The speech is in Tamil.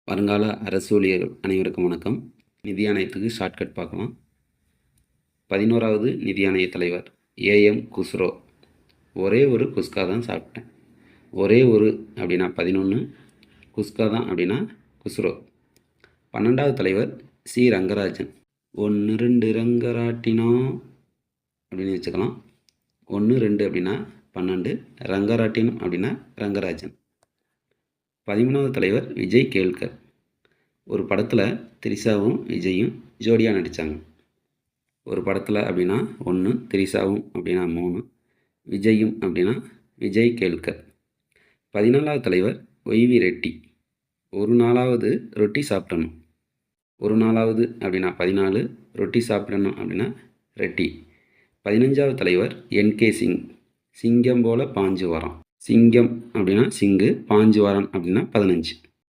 வருங்கால அரசு ஊழியர்கள் அனைவருக்கும் வணக்கம். நிதி ஆணையத்துக்கு ஷார்ட்கட் பார்க்கலாம். 11வது நிதி ஆணைய தலைவர் ஏஎம் குஸ்ரோ. ஒரே ஒரு குஸ்கா தான் சாப்பிட்டேன். ஒரே ஒரு அப்படின்னா 11, குஸ்கா தான் அப்படின்னா குஸ்ரோ. 12வது தலைவர் சி ரங்கராஜன். 1 2 ரங்கராட்டினம் அப்படின்னு வச்சுக்கலாம். 1 2 அப்படின்னா 12, ரங்கராட்டினம் அப்படின்னா ரங்கராஜன். 13வது தலைவர் விஜய் கேல்கர். ஒரு படத்தில் திரிஷாவும் விஜயும் ஜோடியாக நடித்தாங்க. ஒரு படத்தில் அப்படின்னா 1, திரிஷாவும் அப்படின்னா 3, விஜயும் அப்படின்னா விஜய் கேல்கர். 14வது தலைவர் ஒய்வி ரெட்டி. ஒரு நாளாவது ரொட்டி சாப்பிடணும். ஒரு நாளாவது அப்படின்னா 14, ரொட்டி சாப்பிடணும் அப்படின்னா ரெட்டி. 15வது தலைவர் என்கே சிங். சிங்கம் போல பாஞ்சு வரான். சிங்கம் அப்படின்னா சிங்கு, பாஞ்சு வரான் அப்படின்னா 15.